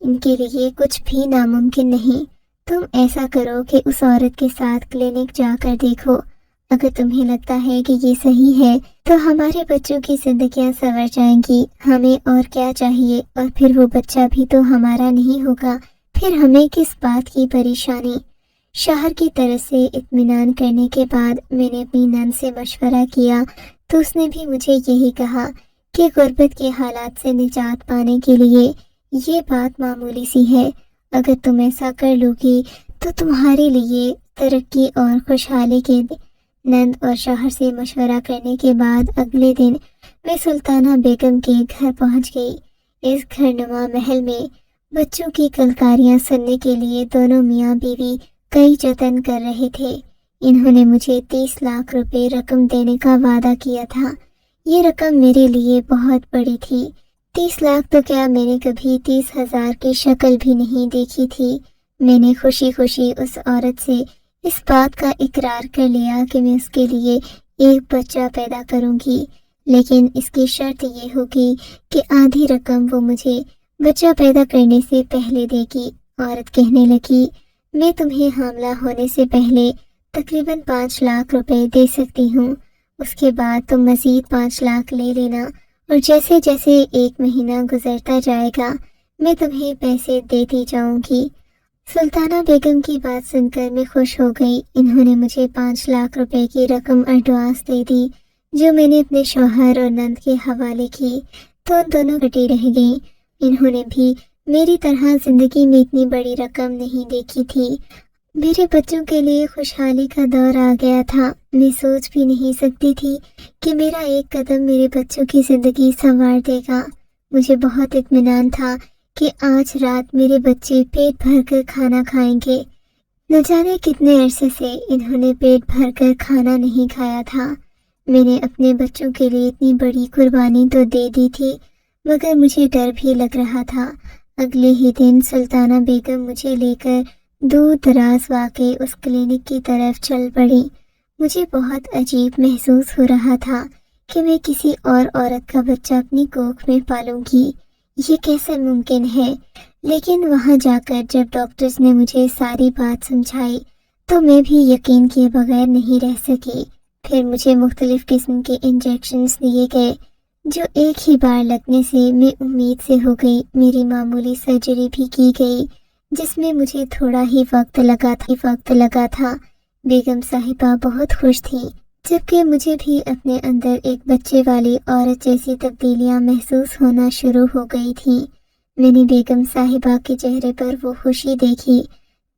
ان کے لیے کچھ بھی ناممکن نہیں۔ تم ایسا کرو کہ اس عورت کے ساتھ کلینک جا کر دیکھو۔ اگر تمہیں لگتا ہے کہ یہ صحیح ہے تو ہمارے بچوں کی زندگیاں سنور جائیں گی۔ ہمیں اور کیا چاہیے؟ اور پھر وہ بچہ بھی تو ہمارا نہیں ہوگا، پھر ہمیں کس بات کی پریشانی؟ شوہر کی طرف سے اطمینان کرنے کے بعد میں نے اپنی نند سے مشورہ کیا تو اس نے بھی مجھے یہی کہا کہ غربت کے حالات سے نجات پانے کے لیے یہ بات معمولی سی ہے۔ اگر تم ایسا کر لو گی تو تمہارے لیے ترقی اور خوشحالی کے نند اور شوہر سے مشورہ کرنے کے بعد اگلے دن میں سلطانہ بیگم کے گھر پہنچ گئی۔ اس گھر نما محل میں بچوں کی کلکاریاں سننے کے لیے دونوں میاں بیوی کئی جتن کر رہے تھے۔ انہوں نے مجھے 30 لاکھ روپے رقم دینے کا وعدہ کیا تھا۔ یہ رقم میرے لیے بہت بڑی تھی۔ 30 لاکھ تو کیا، میں نے کبھی 30,000 کی شکل بھی نہیں دیکھی تھی۔ میں نے خوشی خوشی اس عورت سے اس بات کا اقرار کر لیا کہ میں اس کے لیے ایک بچہ پیدا کروں گی، لیکن اس کی شرط یہ ہوگی کہ آدھی رقم وہ مجھے بچہ پیدا کرنے سے پہلے دے گی۔ عورت کہنے لگی، میں تمہیں حاملہ ہونے سے پہلے تقریباً 5 لاکھ روپے دے سکتی ہوں، اس کے بعد تم مزید 5 لاکھ لے لینا، اور جیسے جیسے ایک مہینہ گزرتا جائے گا میں تمہیں پیسے دیتی جاؤں گی۔ سلطانہ بیگم کی بات سن کر میں خوش ہو گئی۔ انہوں نے مجھے 5 لاکھ روپے کی رقم ایڈوانس دے دی جو میں نے اپنے شوہر اور نند کے حوالے کی، تو ان دونوں کٹی رہ گئیں۔ انہوں نے بھی میری طرح زندگی میں اتنی بڑی رقم نہیں دیکھی تھی۔ میرے بچوں کے لیے خوشحالی کا دور آ گیا تھا۔ میں سوچ بھی نہیں سکتی تھی کہ میرا ایک قدم میرے بچوں کی زندگی سنوار دے گا۔ مجھے بہت اطمینان تھا کہ آج رات میرے بچے پیٹ بھر کر کھانا کھائیں گے۔ نہ جانے کتنے عرصے سے انہوں نے پیٹ بھر کر کھانا نہیں کھایا تھا۔ میں نے اپنے بچوں کے لیے اتنی بڑی قربانی تو دے دی تھی، مگر مجھے ڈر بھی لگ رہا تھا۔ اگلے ہی دن سلطانہ بیگم مجھے لے کر دور دراز واقع اس کلینک کی طرف چل پڑی۔ مجھے بہت عجیب محسوس ہو رہا تھا کہ میں کسی اور عورت کا بچہ اپنی کوکھ میں پالوں گی، یہ کیسے ممکن ہے؟ لیکن وہاں جا کر جب ڈاکٹرز نے مجھے ساری بات سمجھائی تو میں بھی یقین کیے بغیر نہیں رہ سکی۔ پھر مجھے مختلف قسم کے انجیکشنز دیے گئے جو ایک ہی بار لگنے سے میں امید سے ہو گئی۔ میری معمولی سرجری بھی کی گئی جس میں مجھے تھوڑا ہی وقت لگا تھا۔ بیگم صاحبہ بہت خوش تھیں، جبکہ مجھے بھی اپنے اندر ایک بچے والی عورت جیسی تبدیلیاں محسوس ہونا شروع ہو گئی تھیں۔ میں نے بیگم صاحبہ کے چہرے پر وہ خوشی دیکھی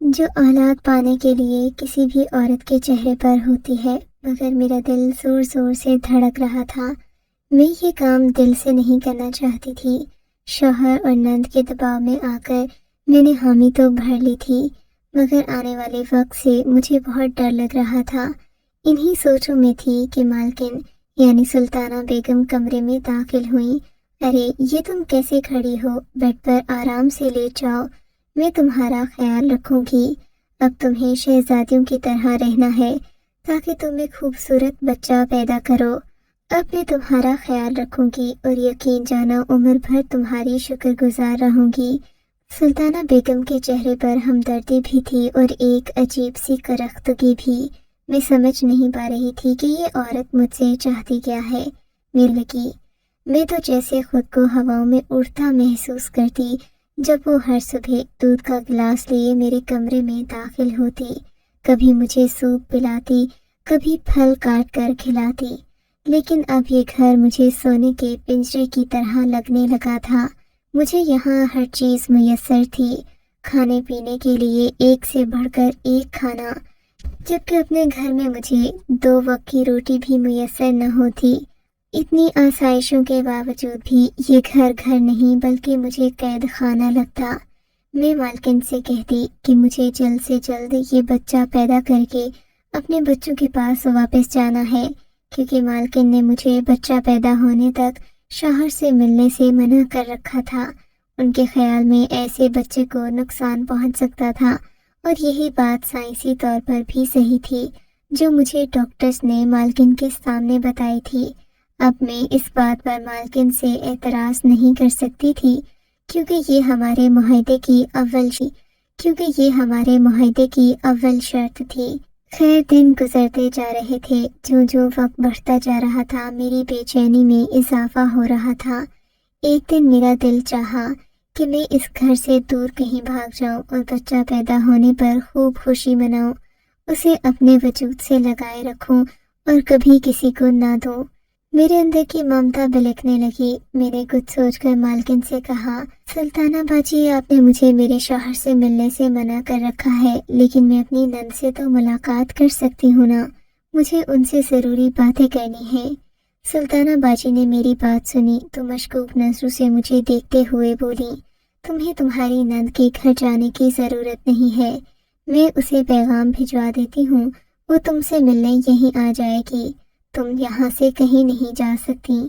جو اولاد پانے کے لیے کسی بھی عورت کے چہرے پر ہوتی ہے، مگر میرا دل زور زور سے دھڑک رہا تھا۔ میں یہ کام دل سے نہیں کرنا چاہتی تھی۔ شوہر اور نند کے دباؤ میں آ کر میں نے حامی تو بھر لی تھی، مگر آنے والے وقت سے مجھے بہت ڈر لگ رہا تھا۔ انہی سوچوں میں تھی کہ مالکن یعنی سلطانہ بیگم کمرے میں داخل ہوئیں۔ ارے یہ تم کیسے کھڑی ہو؟ بیڈ پر آرام سے لیٹ جاؤ، میں تمہارا خیال رکھوں گی۔ اب تمہیں شہزادیوں کی طرح رہنا ہے تاکہ تم ایک خوبصورت بچہ پیدا کرو۔ اب میں تمہارا خیال رکھوں گی اور یقین جانا عمر بھر تمہاری شکر گزار رہوں گی۔ سلطانہ بیگم کے چہرے پر ہمدردی بھی تھی اور ایک عجیب سی کرختگی بھی۔ میں سمجھ نہیں پا رہی تھی کہ یہ عورت مجھ سے چاہتی کیا ہے۔ میرے لگی میں تو جیسے خود کو ہواؤں میں اڑتا محسوس کرتی جب وہ ہر صبح دودھ کا گلاس لیے میرے کمرے میں داخل ہوتی، کبھی مجھے سوپ پلاتی، کبھی پھل کاٹ کر کھلاتی۔ لیکن اب یہ گھر مجھے سونے کے پنجرے کی طرح لگنے لگا تھا۔ مجھے یہاں ہر چیز میسر تھی، کھانے پینے کے لیے ایک سے بڑھ کر ایک کھانا، جبکہ اپنے گھر میں مجھے 2 وقت کی روٹی بھی میسر نہ ہوتی۔ اتنی آسائشوں کے باوجود بھی یہ گھر گھر نہیں بلکہ مجھے قید خانہ لگتا۔ میں مالکن سے کہتی کہ مجھے جلد سے جلد یہ بچہ پیدا کر کے اپنے بچوں کے پاس واپس جانا ہے، کیونکہ مالکن نے مجھے بچہ پیدا ہونے تک شوہر سے ملنے سے منع کر رکھا تھا۔ ان کے خیال میں ایسے بچے کو نقصان پہنچ سکتا تھا، اور یہی بات سائنسی طور پر بھی صحیح تھی جو مجھے ڈاکٹرز نے مالکن کے سامنے بتائی تھی۔ اب میں اس بات پر مالکن سے اعتراض نہیں کر سکتی تھی کیونکہ یہ ہمارے معاہدے کی اول شرط تھی۔ خیر، دن گزرتے جا رہے تھے۔ جو وقت بڑھتا جا رہا تھا میری بے چینی میں اضافہ ہو رہا تھا۔ ایک دن میرا دل چاہا کہ میں اس گھر سے دور کہیں بھاگ جاؤں اور بچہ پیدا ہونے پر خوب خوشی مناؤں، اسے اپنے وجود سے لگائے رکھوں اور کبھی کسی کو نہ دوں۔ میرے اندر کی ممتا بلکنے لگی۔ میں نے کچھ سوچ کر مالکن سے کہا، سلطانہ باجی، آپ نے مجھے میرے شوہر سے ملنے سے منع کر رکھا ہے، لیکن میں اپنی نند سے تو ملاقات کر سکتی ہوں نا، مجھے ان سے ضروری باتیں کرنی ہیں۔ سلطانہ باجی نے میری بات سنی تو مشکوک نظروں سے مجھے دیکھتے ہوئے بولی، تمہیں تمہاری نند کے گھر جانے کی ضرورت نہیں ہے، میں اسے پیغام بھجوا دیتی ہوں، وہ تم سے ملنے یہیں آ جائے گی، تم یہاں سے کہیں نہیں جا سکتی۔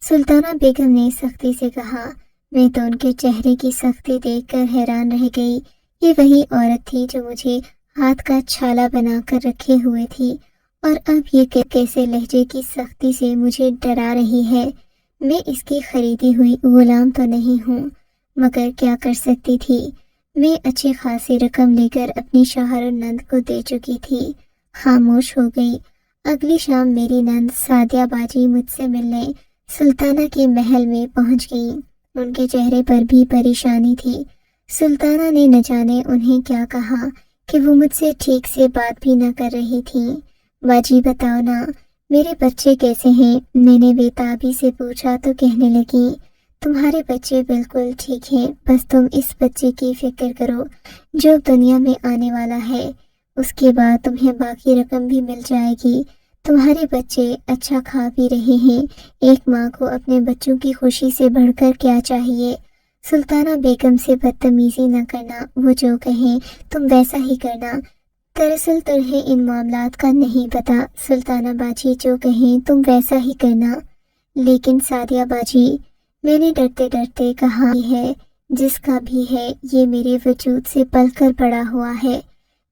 سلطانہ بیگم نے سختی سے کہا۔ میں تو ان کے چہرے کی سختی دیکھ کر حیران رہ گئی۔ یہ وہی عورت تھی جو مجھے ہاتھ کا چھالا بنا کر رکھے ہوئے تھی، اور اب یہ کیسے لہجے کی سختی سے مجھے ڈرا رہی ہے۔ میں اس کی خریدی ہوئی غلام تو نہیں ہوں، مگر کیا کر سکتی تھی؟ میں اچھی خاصی رقم لے کر اپنی شوہر اور نند کو دے چکی تھی۔ خاموش ہو گئی۔ اگلی شام میری نند سعدیہ باجی مجھ سے ملنے سلطانہ کے محل میں پہنچ گئیں۔ ان کے چہرے پر بھی پریشانی تھی۔ سلطانہ نے نہ جانے انہیں کیا کہا کہ وہ مجھ سے ٹھیک سے بات بھی نہ کر رہی تھیں۔ باجی بتاؤ نا، میرے بچے کیسے ہیں؟ میں نے بے تابی سے پوچھا تو کہنے لگی، تمہارے بچے بالکل ٹھیک ہیں، بس تم اس بچے کی فکر کرو جو دنیا میں آنے والا ہے، اس کے بعد تمہیں باقی رقم بھی مل جائے گی۔ تمہارے بچے اچھا کھا بھی رہے ہیں، ایک ماں کو اپنے بچوں کی خوشی سے بڑھ کر کیا چاہیے؟ سلطانہ بیگم سے بدتمیزی نہ کرنا، وہ جو کہیں تم ویسا ہی کرنا۔ دراصل تمہیں ان معاملات کا نہیں پتہ، سلطانہ باجی جو کہیں تم ویسا ہی کرنا۔ لیکن سعدیہ باجی، میں نے ڈرتے ڈرتے کہا ہے، جس کا بھی ہے یہ میرے وجود سے پل کر پڑا ہوا ہے،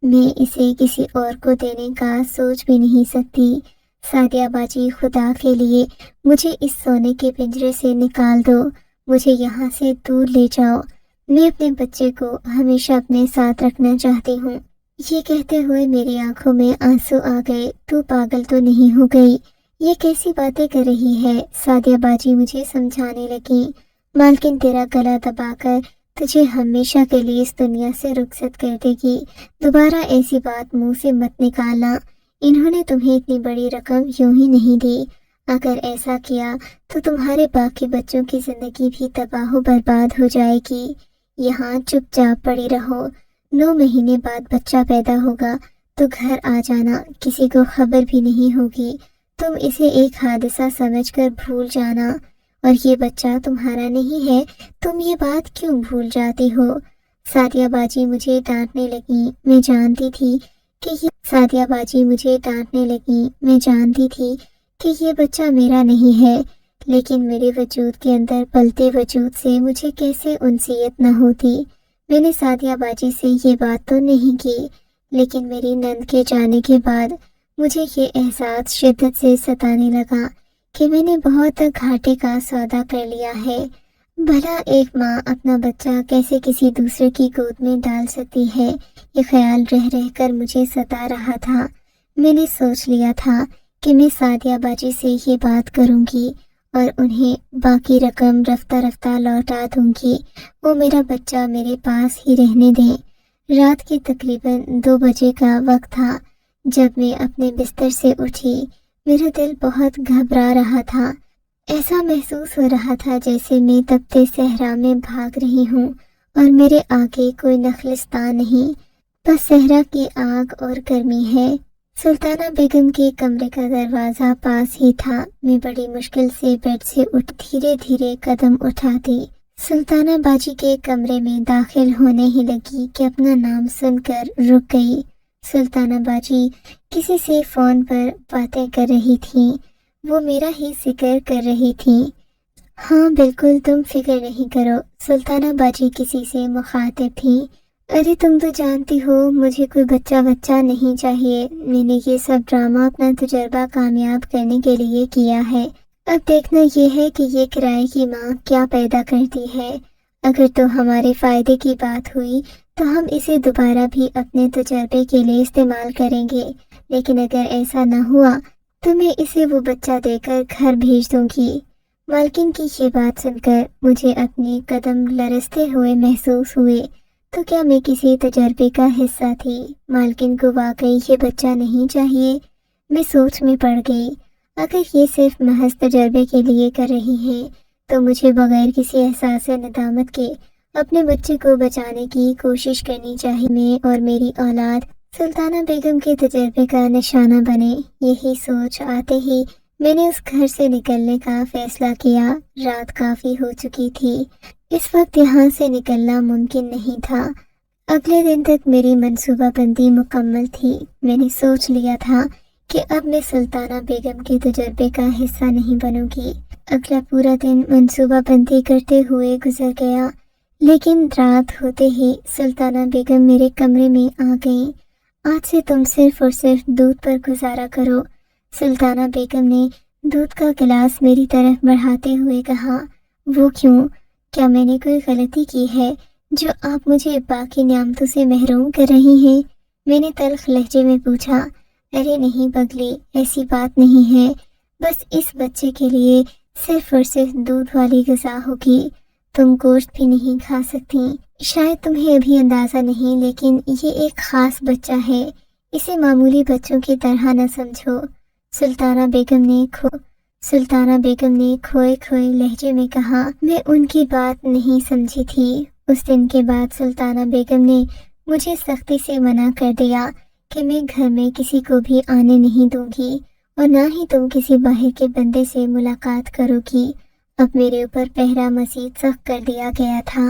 میں اسے کسی اور کو دینے کا سوچ بھی نہیں سکتی۔ سعدیہ باجی، خدا کے لیے مجھے اس سونے کے پنجرے سے نکال دو، مجھے یہاں سے دور لے جاؤ، میں اپنے بچے کو ہمیشہ اپنے ساتھ رکھنا چاہتی ہوں۔ یہ کہتے ہوئے میری آنکھوں میں آنسو آ گئے۔ تو پاگل تو نہیں ہو گئی؟ یہ کیسی باتیں کر رہی ہے؟ سعدیہ باجی مجھے سمجھانے لگی۔ مالکن تیرا گلا دبا کر تجھے ہمیشہ کے لیے اس دنیا سے رخصت کر دے گی، دوبارہ ایسی بات منہ سے مت نکالنا۔ انہوں نے تمہیں اتنی بڑی رقم یوں ہی نہیں دی، اگر ایسا کیا تو تمہارے باقی بچوں کی زندگی بھی تباہ و برباد ہو جائے گی۔ یہاں چپ چاپ پڑی رہو، 9 مہینے بعد بچہ پیدا ہوگا تو گھر آ جانا، کسی کو خبر بھی نہیں ہوگی، تم اسے ایک حادثہ سمجھ کر بھول جانا، اور یہ بچہ تمہارا نہیں ہے، تم یہ بات کیوں بھول جاتی ہو؟ سعدیہ باجی مجھے ڈانٹنے لگی۔ میں جانتی تھی کہ یہ بچہ میرا نہیں ہے، لیکن میرے وجود کے اندر پلتے وجود سے مجھے کیسے انسیت نہ ہوتی۔ میں نے سعدیہ باجی سے یہ بات تو نہیں کی، لیکن میری نند کے جانے کے بعد مجھے یہ احساس شدت سے ستانے لگا کہ میں نے بہت گھاٹے کا سودا کر لیا ہے۔ بھلا ایک ماں اپنا بچہ کیسے کسی دوسرے کی گود میں ڈال سکتی ہے؟ یہ خیال رہ رہ کر مجھے ستا رہا تھا۔ میں نے سوچ لیا تھا کہ میں سعدیہ باجی سے یہ بات کروں گی اور انہیں باقی رقم رفتہ رفتہ لوٹا دوں گی، وہ میرا بچہ میرے پاس ہی رہنے دیں۔ رات کے تقریباً 2 بجے کا وقت تھا جب میں اپنے بستر سے اٹھی۔ میرا دل بہت گھبرا رہا تھا، ایسا محسوس ہو رہا تھا جیسے میں تپتے صحرا میں بھاگ رہی ہوں اور میرے آگے کوئی نخلستان نہیں، بس صحرا کی آگ اور گرمی ہے۔ سلطانہ بیگم کے کمرے کا دروازہ پاس ہی تھا۔ میں بڑی مشکل سے بیڈ سے اٹھ دھیرے دھیرے قدم اٹھاتی سلطانہ باجی کے کمرے میں داخل ہونے ہی لگی کہ اپنا نام سن کر رک گئی۔ سلطانہ باجی کسی سے فون پر باتیں کر رہی تھیں، وہ میرا ہی ذکر کر رہی تھیں۔ ہاں بالکل، تم فکر نہیں کرو، سلطانہ باجی کسی سے مخاطب تھیں۔ ارے تم تو جانتی ہو مجھے کوئی بچہ نہیں چاہیے، میں نے یہ سب ڈرامہ اپنا تجربہ کامیاب کرنے کے لیے کیا ہے، اب دیکھنا یہ ہے کہ یہ کرائے کی ماں کیا پیدا کرتی ہے۔ اگر تو ہمارے فائدے کی بات ہوئی تو ہم اسے دوبارہ بھی اپنے تجربے کے لیے استعمال کریں گے، لیکن اگر ایسا نہ ہوا تو میں اسے وہ بچہ دے کر گھر بھیج دوں گی۔ مالکن کی یہ بات سن کر مجھے اپنی قدم لرزتے ہوئے محسوس ہوئے۔ تو کیا میں کسی تجربے کا حصہ تھی؟ مالکن کو واقعی یہ بچہ نہیں چاہیے؟ میں سوچ میں پڑ گئی۔ اگر یہ صرف محض تجربے کے لیے کر رہی ہیں تو مجھے بغیر کسی احساس ندامت کے اپنے بچے کو بچانے کی کوشش کرنی چاہیے، میں اور میری اولاد سلطانہ بیگم کے تجربے کا نشانہ بنے۔ یہی سوچ آتے ہی میں نے اس گھر سے نکلنے کا فیصلہ کیا۔ رات کافی ہو چکی تھی، اس وقت یہاں سے نکلنا ممکن نہیں تھا۔ اگلے دن تک میری منصوبہ بندی مکمل تھی۔ میں نے سوچ لیا تھا کہ اب میں سلطانہ بیگم کے تجربے کا حصہ نہیں بنوں گی۔ اگلا پورا دن منصوبہ بندی کرتے ہوئے گزر گیا، لیکن رات ہوتے ہی سلطانہ بیگم میرے کمرے میں آ گئیں۔ آج سے تم صرف اور صرف دودھ پر گزارا کرو۔ سلطانہ بیگم نے دودھ کا گلاس میری طرف بڑھاتے ہوئے کہا۔ وہ کیوں؟ کیا میں نے کوئی غلطی کی ہے جو آپ مجھے باقی نعمتوں سے محروم کر رہی ہیں؟ میں نے تلخ لہجے میں پوچھا۔ ارے نہیں پگلی، ایسی بات نہیں ہے، بس اس بچے کے لیے صرف اور صرف دودھ والی غذا ہوگی، تم گوشت بھی نہیں کھا سکتی۔ شاید تمہیں ابھی اندازہ نہیں، لیکن یہ ایک خاص بچہ ہے، اسے معمولی بچوں کی طرح نہ سمجھو۔ سلطانہ بیگم نے کھوئے کھوئے لہجے میں کہا۔ میں ان کی بات نہیں سمجھی تھی۔ اس دن کے بعد سلطانہ بیگم نے مجھے سختی سے منع کر دیا کہ میں گھر میں کسی کو بھی آنے نہیں دوں گی اور نہ ہی تم کسی باہر کے بندے سے ملاقات کرو گی۔ اب میرے اوپر پہرا مزید سخت کر دیا گیا تھا،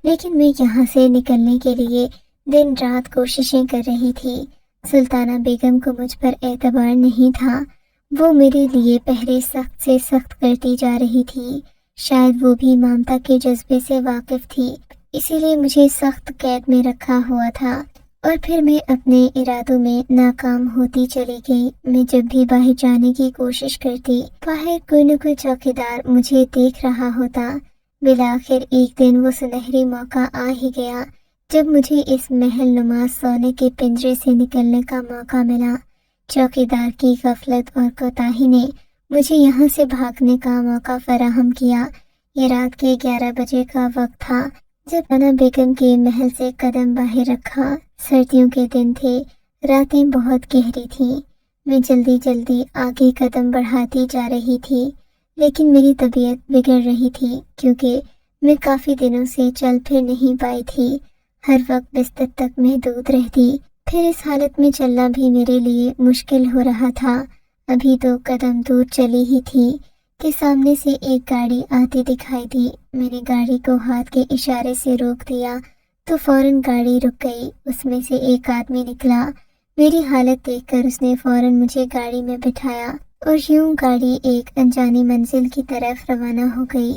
لیکن میں یہاں سے نکلنے کے لیے دن رات کوششیں کر رہی تھی۔ سلطانہ بیگم کو مجھ پر اعتبار نہیں تھا، وہ میرے لیے پہرے سخت سے سخت کرتی جا رہی تھی۔ شاید وہ بھی ممتا کے جذبے سے واقف تھی، اسی لیے مجھے سخت قید میں رکھا ہوا تھا، اور پھر میں اپنے ارادوں میں ناکام ہوتی چلی گئی۔ میں جب بھی باہر جانے کی کوشش کرتی، باہر کوئی نہ کوئی چوکیدار مجھے دیکھ رہا ہوتا۔ بالآخر ایک دن وہ سنہری موقع آ ہی گیا جب مجھے اس محل نما سونے کے پنجرے سے نکلنے کا موقع ملا۔ چوکیدار کی غفلت اور کوتاہی نے مجھے یہاں سے بھاگنے کا موقع فراہم کیا۔ یہ رات کے 11 بجے کا وقت تھا جب سلطانہ بیگم کے محل سے قدم باہر رکھا۔ سردیوں کے دن تھے، راتیں بہت گہری تھیں۔ میں جلدی جلدی آگے قدم بڑھاتی جا رہی تھی، لیکن میری طبیعت بگڑ رہی تھی کیونکہ میں کافی دنوں سے چل پھر نہیں پائی تھی، ہر وقت بستر تک محدود رہتی۔ پھر اس حالت میں چلنا بھی میرے لیے مشکل ہو رہا تھا۔ ابھی 2 قدم دور چلی ہی تھی کہ سامنے سے ایک گاڑی آتی دکھائی دی۔ میں نے گاڑی کو ہاتھ کے اشارے سے روک دیا تو فوراً گاڑی رک گئی۔ اس میں سے ایک آدمی نکلا۔ میری حالت دیکھ کر اس نے فوراً مجھے گاڑی میں بٹھایا اور یوں گاڑی ایک انجانی منزل کی طرف روانہ ہو گئی۔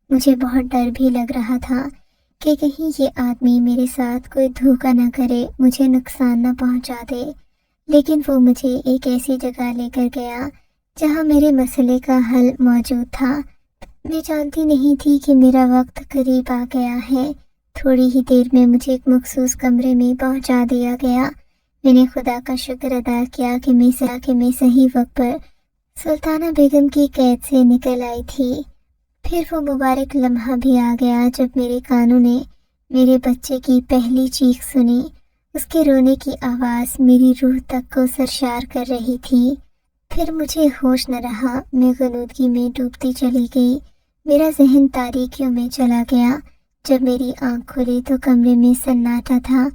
مجھے بہت ڈر بھی لگ رہا تھا کہ کہیں یہ آدمی میرے ساتھ کوئی دھوکہ نہ کرے، مجھے نقصان نہ پہنچا دے، لیکن وہ مجھے ایک ایسی جگہ لے کر گیا جہاں میرے مسئلے کا حل موجود تھا۔ میں جانتی نہیں تھی کہ میرا وقت قریب آ گیا ہے۔ تھوڑی ہی دیر میں مجھے ایک مخصوص کمرے میں پہنچا دیا گیا۔ میں نے خدا کا شکر ادا کیا کہ میں صحیح وقت پر سلطانہ بیگم کی قید سے نکل آئی تھی۔ پھر وہ مبارک لمحہ بھی آ گیا جب میرے کانوں نے میرے بچے کی پہلی چیخ سنی۔ اس کے رونے کی آواز میری روح تک کو سرشار کر رہی تھی۔ پھر مجھے ہوش نہ رہا، میں غنودگی میں ڈوبتی چلی گئی۔ میرا ذہن تاریکیوں میں چلا گیا۔ جب میری آنکھ کھلی تو کمرے میں سناٹا تھا۔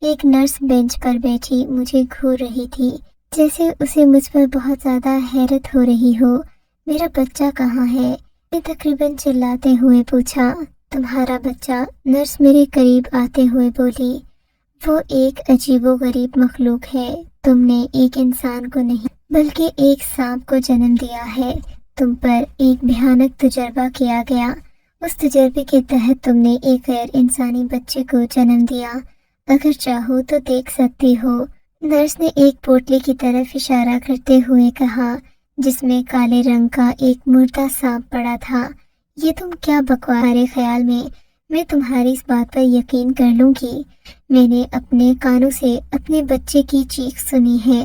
ایک نرس بینچ پر بیٹھی مجھے گھور رہی تھی، جیسے اسے مجھ پر بہت زیادہ حیرت ہو رہی ہو۔ میرا بچہ کہاں ہے؟ میں تقریباً چلاتے ہوئے پوچھا۔ تمہارا بچہ؟ نرس میرے قریب آتے ہوئے بولی۔ وہ ایک عجیب و غریب مخلوق ہے۔ تم نے ایک انسان کو نہیں بلکہ ایک سانپ کو جنم دیا ہے۔ تم پر ایک بھیانک تجربہ کیا گیا۔ اس تجربے کے تحت تم نے ایک غیر انسانی بچے کو جنم دیا۔ اگر چاہو تو دیکھ سکتی ہو۔ نرس نے ایک پوٹلی کی طرف اشارہ کرتے ہوئے کہا جس میں کالے رنگ کا ایک مردہ سانپ پڑا تھا۔ یہ تم کیا بکواس؟ میرے خیال میں میں تمہاری اس بات پر یقین کر لوں گی۔ میں نے اپنے کانوں سے اپنے بچے کی چیخ سنی ہے۔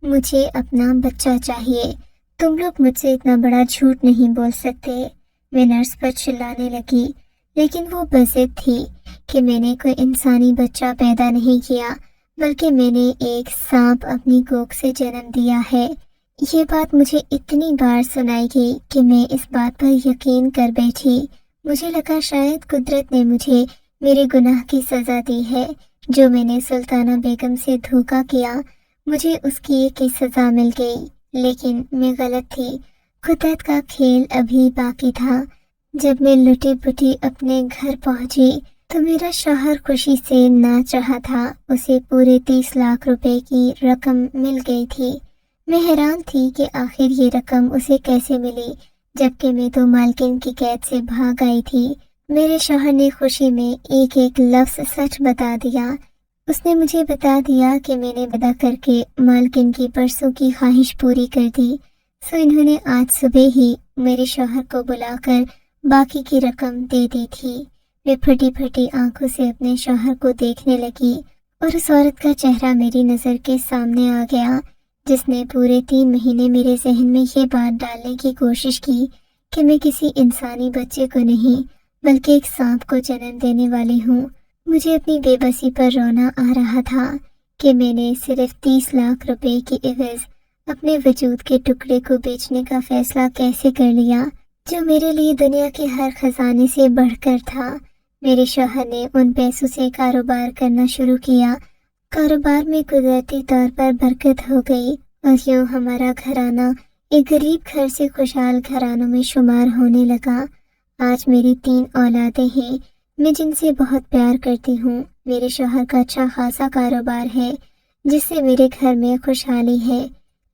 مجھے اپنا بچہ چاہیے۔ تم لوگ مجھ سے اتنا بڑا جھوٹ نہیں بول سکتے۔ میں نرس پر چلانے لگی، لیکن وہ بضد تھی کہ میں نے کوئی انسانی بچہ پیدا نہیں کیا، بلکہ میں نے ایک سانپ اپنی کوکھ سے جنم دیا ہے۔ یہ بات مجھے اتنی بار سنائی گئی کہ میں اس بات پر یقین کر بیٹھی۔ مجھے لگا شاید قدرت نے مجھے میرے گناہ کی سزا دی ہے۔ جو میں نے سلطانہ بیگم سے دھوکہ کیا، مجھے اس کی ایک ہی سزا مل گئی، لیکن میں غلط تھی۔ قدرت کا کھیل ابھی باقی تھا۔ جب میں لٹی پٹی اپنے گھر پہنچی تو میرا شوہر خوشی سے ناچ رہا تھا۔ اسے پورے 30 لاکھ روپے کی رقم مل گئی تھی۔ میں حیران تھی کہ آخر یہ رقم اسے کیسے ملی، جبکہ میں تو مالکن کی قید سے بھاگ آئی تھی۔ میرے شوہر نے خوشی میں ایک ایک لفظ سچ بتا دیا۔ اس نے مجھے بتا دیا کہ میں نے وعدہ کر کے مالکن کی پرسوں کی خواہش پوری کر دی، سو انہوں نے آج صبح ہی میرے شوہر کو بلا کر باقی کی رقم دے دی تھی۔ میں پھٹی پھٹی آنکھوں سے اپنے شوہر کو دیکھنے لگی اور اس عورت کا چہرہ میری نظر کے سامنے آ گیا جس نے پورے 3 مہینے میرے ذہن میں یہ بات ڈالنے کی کوشش کی کہ میں کسی انسانی بچے کو نہیں بلکہ ایک سانپ کو جنم دینے والی ہوں۔ مجھے اپنی بے بسی پر رونا آ رہا تھا کہ میں نے صرف 30 لاکھ روپے کی عوض اپنے وجود کے ٹکڑے کو بیچنے کا فیصلہ کیسے کر لیا، جو میرے لیے دنیا کے ہر خزانے سے بڑھ کر تھا۔ میرے شوہر نے ان پیسوں سے کاروبار کرنا شروع کیا۔ کاروبار میں قدرتی طور پر برکت ہو گئی اور یوں ہمارا گھرانہ ایک غریب گھر سے خوشحال گھرانوں میں شمار ہونے لگا۔ آج میری 3 اولادیں ہیں، میں جن سے بہت پیار کرتی ہوں۔ میرے شوہر کا اچھا خاصا کاروبار ہے جس سے میرے گھر میں خوشحالی ہے،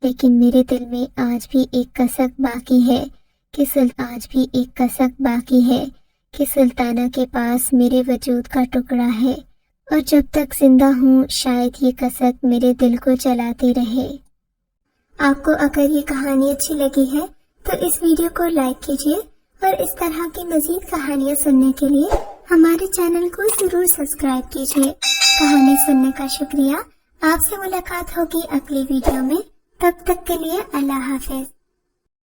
لیکن میرے دل میں آج بھی ایک کسک باقی ہے کہ سلطانہ کے پاس میرے وجود کا ٹکڑا ہے، اور جب تک زندہ ہوں شاید یہ کسک میرے دل کو جلاتی رہے۔ آپ کو اگر یہ کہانی اچھی لگی ہے تو اس ویڈیو کو لائک کیجیے اور اس طرح کی مزید کہانیاں سننے کے لیے ہمارے چینل کو ضرور سبسکرائب کیجیے۔ کہانی سننے کا شکریہ۔ آپ سے ملاقات ہوگی اگلی ویڈیو میں، تب تک کے لیے اللہ حافظ۔